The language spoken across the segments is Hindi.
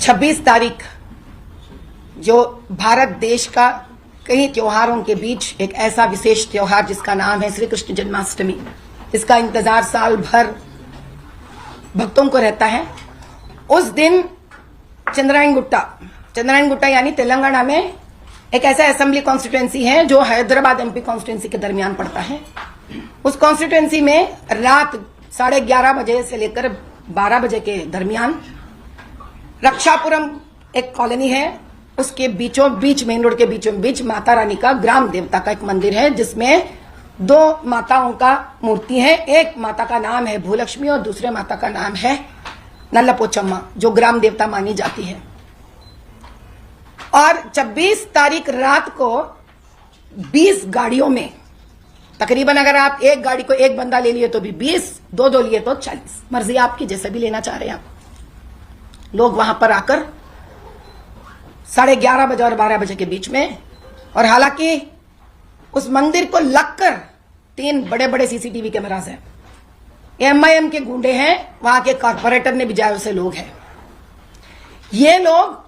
26 तारीख जो भारत देश का कई त्योहारों के बीच एक ऐसा विशेष त्योहार जिसका नाम है श्री कृष्ण जन्माष्टमी, इसका इंतजार साल भर भक्तों को रहता है। उस दिन चंद्रायण गुट्टा यानी तेलंगाना में एक ऐसा असेंबली कॉन्स्टिट्यूएंसी है जो हैदराबाद एमपी कॉन्स्टिट्यूएंसी के दरमियान पड़ता है। उस कॉन्स्टिट्यूएंसी में रात 11:30 बजे से लेकर 12 बजे के दरमियान रक्षापुरम एक कॉलोनी है, उसके बीचों बीच मेन रोड के बीचों बीच माता रानी का ग्राम देवता का एक मंदिर है जिसमें 2 माताओं का मूर्ति है। एक माता का नाम है भूलक्ष्मी और दूसरे माता का नाम है नल्लपोचम्मा जो ग्राम देवता मानी जाती है। और 26 तारीख रात को 20 गाड़ियों में तकरीबन अगर आप एक गाड़ी को एक बंदा ले लिए तो भी 20, 2 लिए तो 40, मर्जी आपकी जैसे भी लेना चाह रहे हैं आप। लोग वहां पर आकर 11:30 बजे और 12 बजे के बीच में, और हालांकि उस मंदिर को लगकर 3 बड़े बड़े सीसीटीवी कैमरास हैं। एमआईएम के गुंडे हैं, वहां के कॉर्पोरेटर ने भिजाए से लोग हैं। ये लोग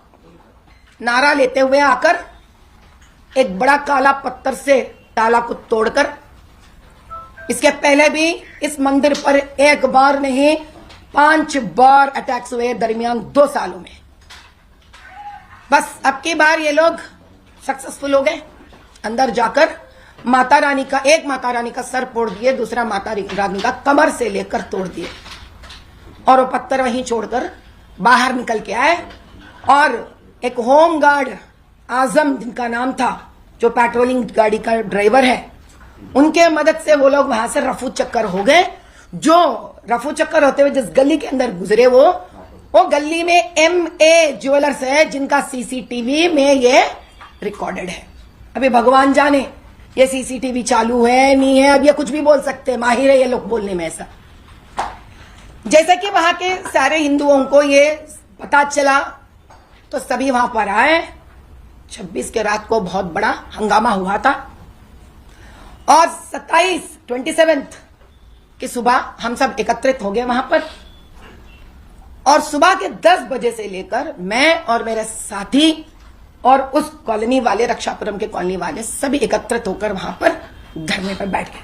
नारा लेते हुए आकर एक बड़ा काला पत्थर से ताला को तोड़कर, इसके पहले भी इस मंदिर पर एक बार नहीं 5 बार अटैक्स हुए दरमियान 2 सालों में। बस अब की बार ये लोग सक्सेसफुल हो गए। अंदर जाकर माता रानी का सर फोड़ दिए, दूसरा माता रानी का कमर से लेकर तोड़ दिए और वो पत्थर वहीं छोड़कर बाहर निकल के आए। और एक होम गार्ड आजम जिनका नाम था, जो पेट्रोलिंग गाड़ी का ड्राइवर है, उनके मदद से वो लोग वहां से रफू चक्कर हो गए। जो रफू चक्कर होते हुए जिस गली के अंदर गुजरे वो गली में MA ज्वेलर्स है जिनका सीसीटीवी में ये रिकॉर्डेड है। अभी भगवान जाने ये सीसीटीवी चालू है नहीं है, अब ये कुछ भी बोल सकते हैं, माहिर है ये लोग बोलने में। ऐसा जैसे कि वहां के सारे हिंदुओं को ये पता चला तो सभी वहां पर आए। 26 के रात को बहुत बड़ा हंगामा हुआ था और 27 की सुबह हम सब एकत्रित हो गए वहां पर। और सुबह के 10 बजे से लेकर मैं और मेरे साथी और उस कॉलोनी वाले, रक्षापुरम के कॉलोनी वाले सभी एकत्रित होकर वहां पर धरने पर बैठ गए।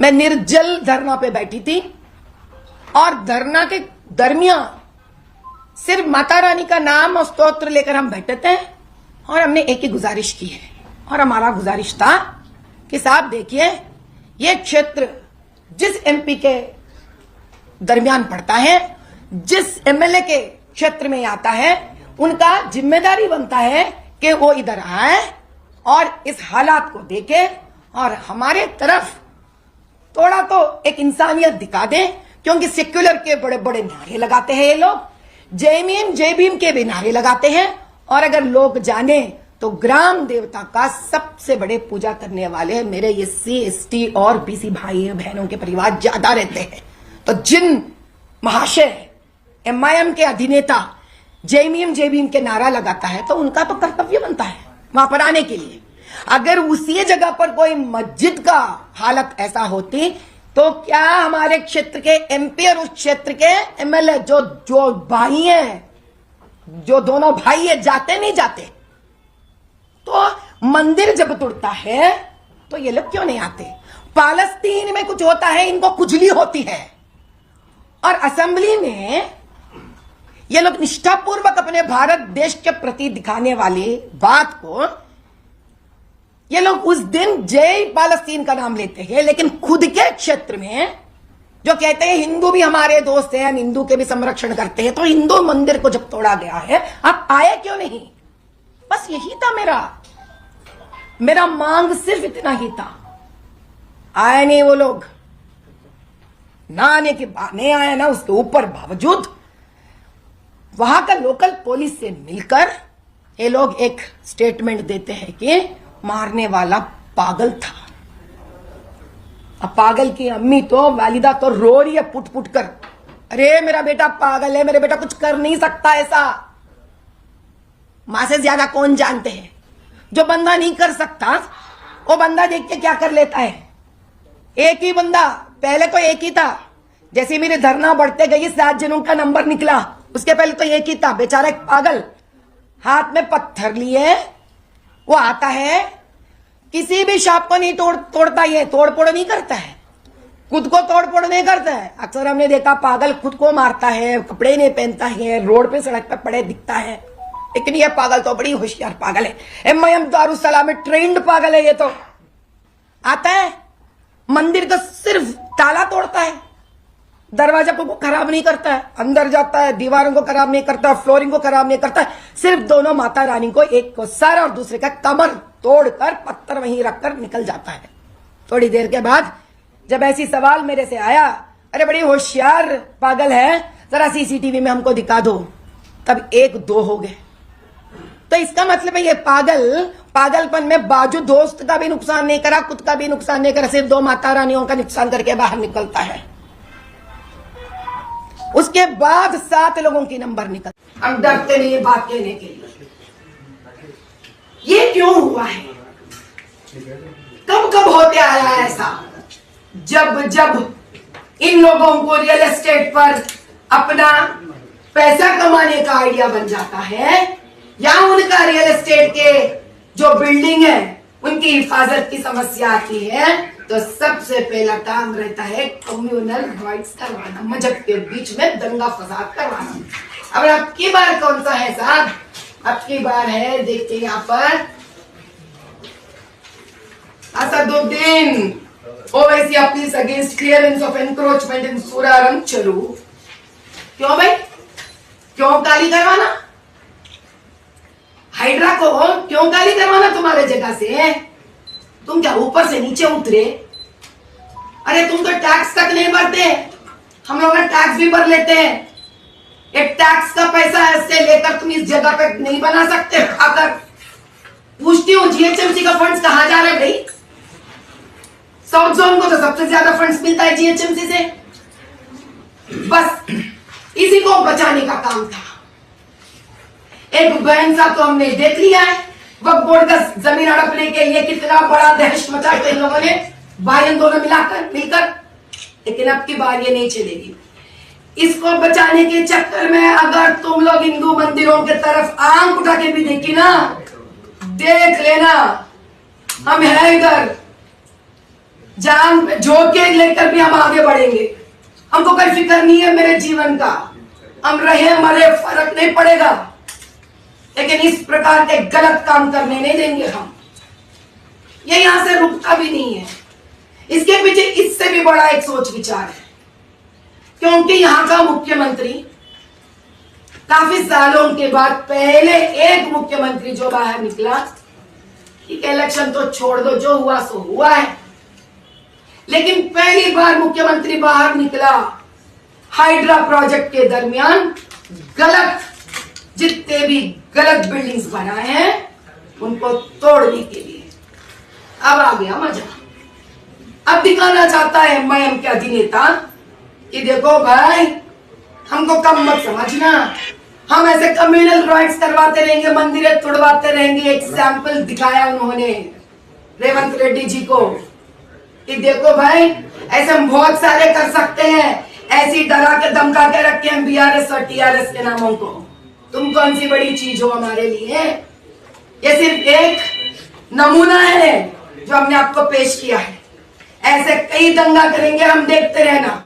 मैं निर्जल धरना पे बैठी थी और धरना के दरमियान सिर्फ माता रानी का नाम और स्तोत्र लेकर हम बैठे थे और हमने एक ही गुजारिश की है। और हमारा गुजारिश था कि साहब देखिए, ये क्षेत्र जिस MP के दरमियान पड़ता है, जिस MLA के क्षेत्र में आता है, उनका जिम्मेदारी बनता है कि वो इधर आए और इस हालात को देखे और हमारे तरफ थोड़ा तो एक इंसानियत दिखा दे। क्योंकि सेक्युलर के बड़े बड़े नारे लगाते हैं ये लोग, जय भीम के भी नारे लगाते हैं, और अगर लोग जाने तो ग्राम देवता का सबसे बड़े पूजा करने वाले मेरे ये SC ST और BC भाई बहनों के परिवार ज्यादा रहते हैं। तो जिन महाशय MIM के अधिनेता जय भीम के नारा लगाता है तो उनका तो कर्तव्य बनता है वहां पर आने के लिए। अगर उसी जगह पर कोई मस्जिद का हालत ऐसा होती तो क्या हमारे क्षेत्र के MP और उस क्षेत्र के MLA जो भाई हैं, जो दोनों भाई है, जाते नहीं जाते? तो मंदिर जब टूटता है तो ये लोग क्यों नहीं आते? पालस्तीन में कुछ होता है, इनको खुजली होती है। और असेंबली में ये लोग निष्ठापूर्वक अपने भारत देश के प्रति दिखाने वाली बात को ये लोग उस दिन जय पालस्तीन का नाम लेते हैं, लेकिन खुद के क्षेत्र में जो कहते हैं हिंदू भी हमारे दोस्त हैं, हम हिंदू के भी संरक्षण करते हैं, तो हिंदू मंदिर को जब तोड़ा गया है आप आए क्यों नहीं? बस यही था मेरा मांग, सिर्फ इतना ही था। आए नहीं वो लोग, ना आने के बाद नहीं आया ना, उसके ऊपर बावजूद वहां का लोकल पुलिस से मिलकर ये लोग एक स्टेटमेंट देते हैं कि मारने वाला पागल था। अब पागल की अम्मी तो वालिदा तो रो रही है पुट पुट कर, अरे मेरा बेटा पागल है, मेरा बेटा कुछ कर नहीं सकता ऐसा। मां से ज्यादा कौन जानते हैं? जो बंदा नहीं कर सकता वो बंदा देख के क्या कर लेता है। एक ही बंदा, पहले तो एक ही था, जैसे मेरे धरना बढ़ते गई 7 जनों का नंबर निकला, उसके पहले तो एक ही था बेचारा, एक पागल हाथ में पत्थर लिए वो आता है, किसी भी शॉप को नहीं तोड़ता, ये तोड़फोड़ नहीं करता है, खुद को तोड़फोड़ नहीं करता है। अक्सर हमने देखा पागल खुद को मारता है, कपड़े नहीं पहनता है, रोड पे सड़क पे पड़े दिखता है, लेकिन ये पागल तो बड़ी होशियार पागल है। MIM दारुसलाम में ट्रेंड पागल है। ये तो आता है मंदिर का सिर्फ ताला तोड़ता है, दरवाजा को खराब नहीं करता है, अंदर जाता है, दीवारों को खराब नहीं करता, फ्लोरिंग को खराब नहीं करता है, सिर्फ दोनों माता रानी को, एक को सर और दूसरे का कमर तोड़कर पत्थर वहीं रखकर निकल जाता है। थोड़ी देर के बाद जब ऐसी सवाल मेरे से आया, अरे बड़ी होशियार पागल है, जरा CCTV में हमको दिखा दो, तब 1-2 हो गए। तो इसका मतलब है ये पागलपन में बाजू दोस्त का भी नुकसान नहीं करा, खुद का भी नुकसान नहीं करा, सिर्फ 2 माता रानियों का नुकसान करके बाहर निकलता है। उसके बाद 7 लोगों की नंबर निकल। हम डरते नहीं बात कहने के लिए। ये क्यों हुआ है? कब कब होते आया है ऐसा? जब इन लोगों को रियल एस्टेट पर अपना पैसा कमाने का आइडिया बन जाता है, या उनका रियल एस्टेट के जो बिल्डिंग है उनकी हिफाजत की समस्या आती है, तो सबसे पहला काम रहता है कम्युनल राइट्स करवाना, मजहब के बीच में दंगा फसाद करवाना। अब आपकी बार कौन सा है साहब? आपकी बार है, देखते यहाँ पर Asaduddin Owaisi appeals against clearance of encroachment in सूरारंग चलू। क्यों भाई, क्यों गाली करवाना? हाइड्रा को क्यों गाली करवाना तुम्हारे जगह से? तुम क्या ऊपर से नीचे उतरे? अरे तुम तो टैक्स तक नहीं भरते, हम लोग टैक्स भी भर लेते हैं। एक टैक्स का पैसा ऐसे लेकर तुम इस जगह पे नहीं बना सकते? खाकर पूछती हूँ GHMC का फंड्स कहाँ जा रहे हैं भाई? साउथ जोन को तो सबसे ज्यादा फंड्स मिलता है GHMC से। बस इसी को बचाने का काम था। एक बहन सा तो हमने देख लिया है, वक्फ बोर्ड का जमीन हड़पने के लिए कितना बड़ा दहशत मचाया इन लोगों ने, भाई दोनों मिलकर, लेकिन अब की बार ये नहीं चलेगी। इसको बचाने के चक्कर में अगर तुम लोग हिंदू मंदिरों की तरफ आंख उठा के भी देखी ना, देख लेना हम है इधर, जान झोंके लेकर भी हम आगे बढ़ेंगे। हमको कोई फिक्र नहीं है मेरे जीवन का, हम रहे मरे फर्क नहीं पड़ेगा, लेकिन इस प्रकार के गलत काम करने नहीं देंगे हम। ये यहां से रुकता भी नहीं है। इसके पीछे इससे भी बड़ा एक सोच विचार है, क्योंकि यहाँ का मुख्यमंत्री काफी सालों के बाद पहले एक मुख्यमंत्री जो बाहर निकला, ठीक इलेक्शन तो छोड़ दो, जो हुआ सो हुआ है, लेकिन पहली बार मुख्यमंत्री बाहर निकला हाइड्रा प्रोजेक्ट के दरमियान गलत, जितने भी गलत बिल्डिंग्स बनाए हैं उनको तोड़ने के लिए। अब आ गया मजा। अब दिखाना चाहता है MIM के अधिनेता कि देखो भाई, हमको कम मत समझना, हम ऐसे कम्युनल राइट्स करवाते रहेंगे, मंदिरें तोड़वाते रहेंगे। एक सैंपल दिखाया उन्होंने रेवंत रेड्डी जी को कि देखो भाई, ऐसे हम बहुत सारे कर सकते हैं, ऐसी डरा के धमका के रखे हैं BRS और TRS के नामों को। तुम कौन सी बड़ी चीज हो हमारे लिए? ये सिर्फ एक नमूना है जो हमने आपको पेश किया है। ऐसे कई दंगा करेंगे हम, देखते रहना।